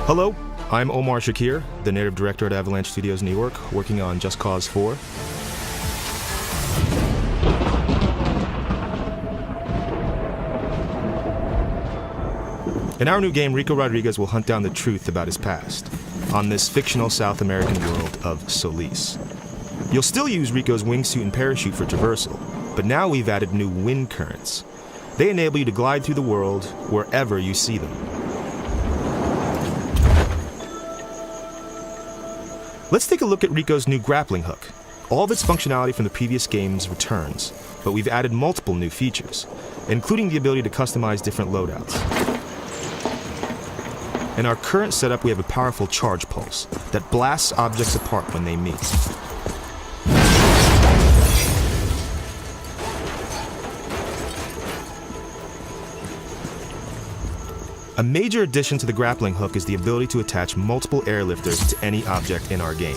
Hello, I'm Omar Shakir, the native director at Avalanche Studios New York, working on Just Cause 4. In our new game, Rico Rodriguez will hunt down the truth about his past on this fictional South American world of Solis. You'll still use Rico's wingsuit and parachute for traversal, but now we've added new wind currents. They enable you to glide through the world wherever you see them. Let's take a look at Rico's new grappling hook. All of its functionality from the previous games returns, but we've added multiple new features, including the ability to customize different loadouts. In our current setup, we have a powerful charge pulse that blasts objects apart when they meet. A major addition to the grappling hook is the ability to attach multiple airlifters to any object in our game.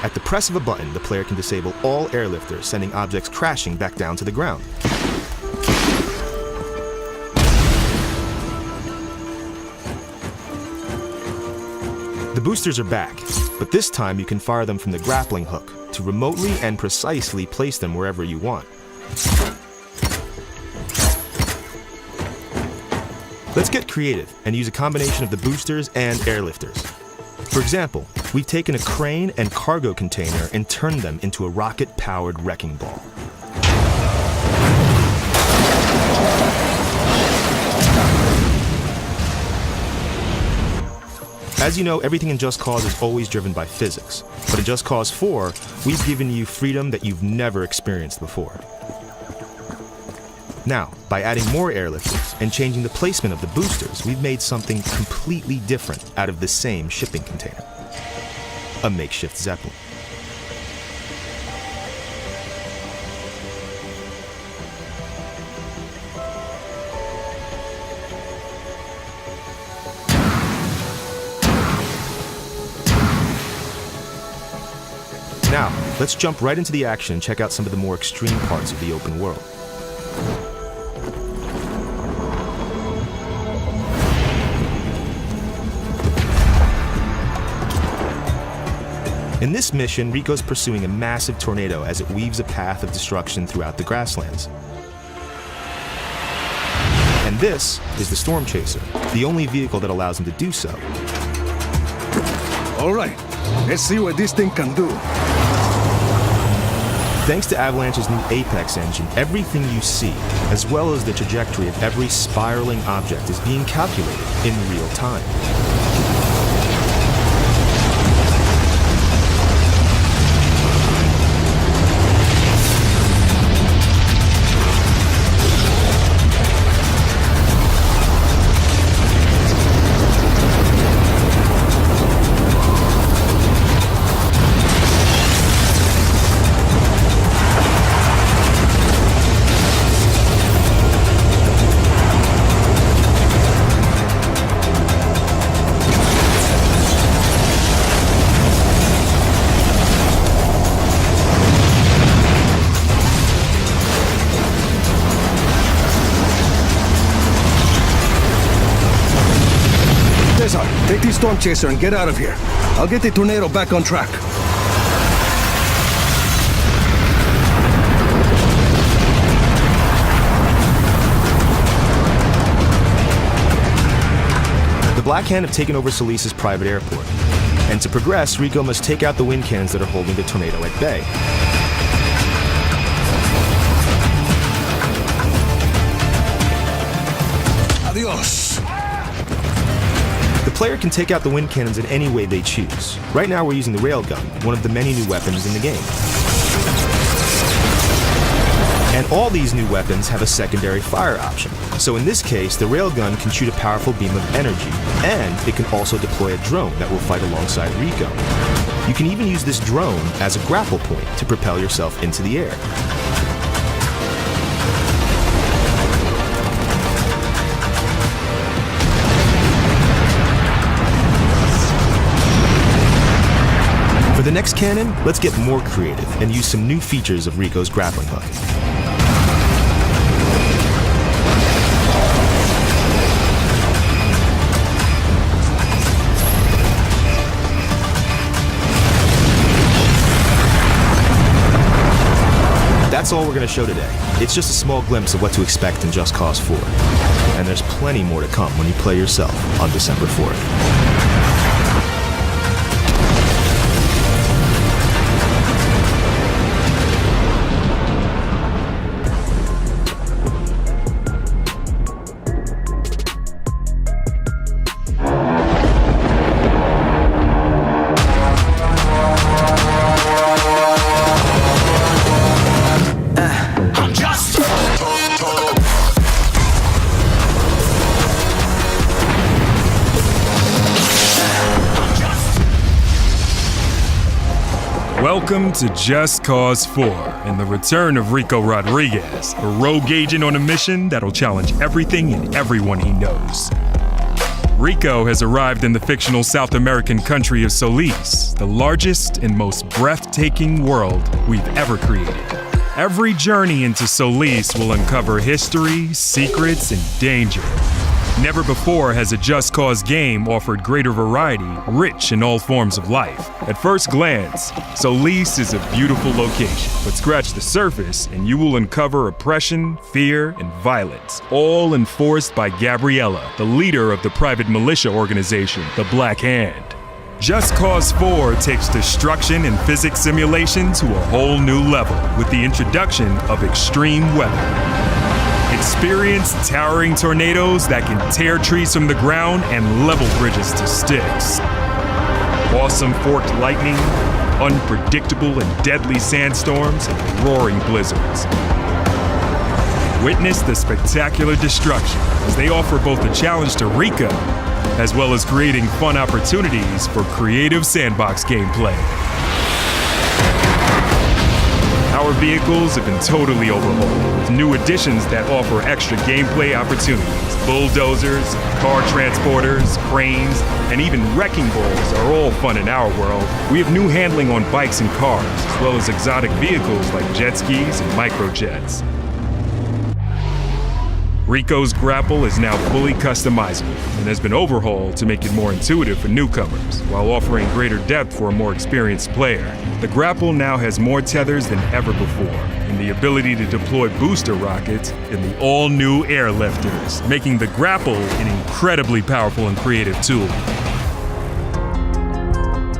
At the press of a button, the player can disable all airlifters, sending objects crashing back down to the ground. The boosters are back, but this time you can fire them from the grappling hook to remotely and precisely place them wherever you want. Let's get creative and use a combination of the boosters and airlifters. For example, we've taken a crane and cargo container and turned them into a rocket-powered wrecking ball. As you know, everything in Just Cause is always driven by physics, but in Just Cause 4, we've given you freedom that you've never experienced before. Now, by adding more airlifters and changing the placement of the boosters, we've made something completely different out of the same shipping container. A makeshift Zeppelin. Now, let's jump right into the action and check out some of the more extreme parts of the open world. In this mission, Rico's pursuing a massive tornado as it weaves a path of destruction throughout the grasslands. And this is the Storm Chaser, the only vehicle that allows him to do so. All right, let's see what this thing can do. Thanks to Avalanche's new Apex engine, everything you see, as well as the trajectory of every spiraling object, is being calculated in real time. Take the Storm Chaser and get out of here. I'll get the tornado back on track. The Black Hand have taken over Solis' private airport. And to progress, Rico must take out the wind cannons that are holding the tornado at bay. Adios. The player can take out the wind cannons in any way they choose. Right now we're using the railgun, one of the many new weapons in the game. And all these new weapons have a secondary fire option. So in this case, the railgun can shoot a powerful beam of energy, and it can also deploy a drone that will fight alongside Rico. You can even use this drone as a grapple point to propel yourself into the air. the next cannon, let's get more creative and use some new features of Rico's grappling hook. That's all we're going to show today. It's just a small glimpse of what to expect in Just Cause 4. And there's plenty more to come when you play yourself on December 4th. Welcome to Just Cause 4 and the return of Rico Rodriguez, a rogue agent on a mission that'll challenge everything and everyone he knows. Rico has arrived in the fictional South American country of Solis, the largest and most breathtaking world we've ever created. Every journey into Solis will uncover history, secrets, and danger. Never before has a Just Cause game offered greater variety, rich in all forms of life. At first glance, Solis is a beautiful location, but scratch the surface and you will uncover oppression, fear, and violence, all enforced by Gabriela, the leader of the private militia organization, the Black Hand. Just Cause 4 takes destruction and physics simulation to a whole new level with the introduction of extreme weather. Experience towering tornadoes that can tear trees from the ground and level bridges to sticks. Awesome forked lightning, unpredictable and deadly sandstorms, and roaring blizzards. Witness the spectacular destruction as they offer both a challenge to Rico, as well as creating fun opportunities for creative sandbox gameplay. Our vehicles have been totally overhauled, with new additions that offer extra gameplay opportunities. Bulldozers, car transporters, cranes, and even wrecking balls are all fun in our world. We have new handling on bikes and cars, as well as exotic vehicles like jet skis and microjets. Rico's grapple is now fully customizable and has been overhauled to make it more intuitive for newcomers, while offering greater depth for a more experienced player. The grapple now has more tethers than ever before, and the ability to deploy booster rockets in the all-new airlifters, making the grapple an incredibly powerful and creative tool.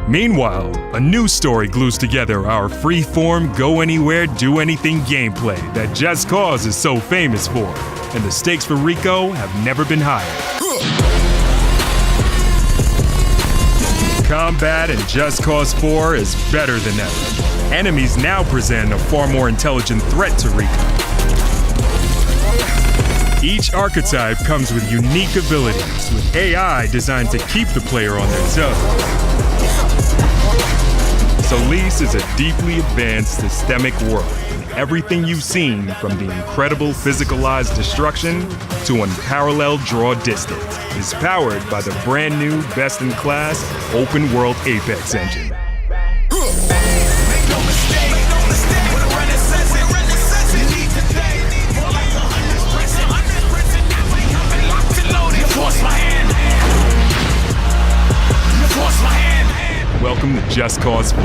Meanwhile, a new story glues together our free-form, go-anywhere, do-anything gameplay that Just Cause is so famous for, and the stakes for Rico have never been higher. Combat in Just Cause 4 is better than ever. Enemies now present a far more intelligent threat to Rico. Each archetype comes with unique abilities, with AI designed to keep the player on their toes. Solis is a deeply advanced systemic world, and everything you've seen, from the incredible physicalized destruction to unparalleled draw distance, is powered by the brand new, best-in-class, open-world Apex engine. Welcome to Just Cause 4.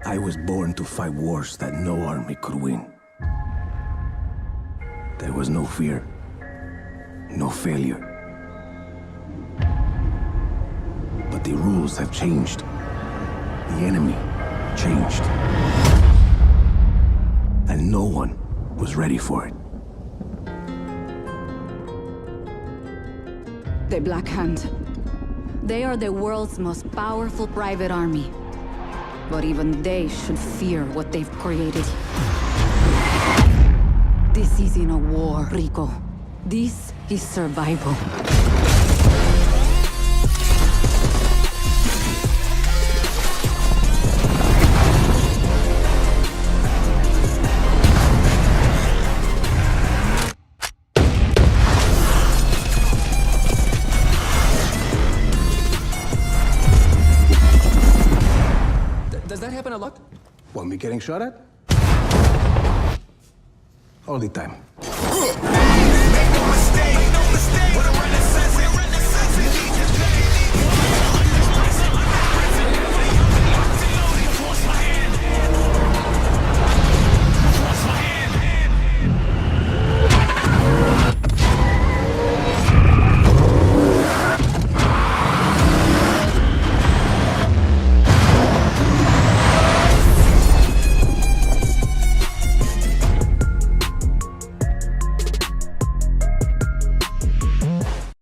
I was born to fight wars that no army could win. There was no fear, no failure. But the rules have changed. The enemy changed. And no one was ready for it. The Black Hand. They are the world's most powerful private army. But even they should fear what they've created. This isn't a war, Rico. This is survival. Does that happen a lot? Want me getting shot at? All the time.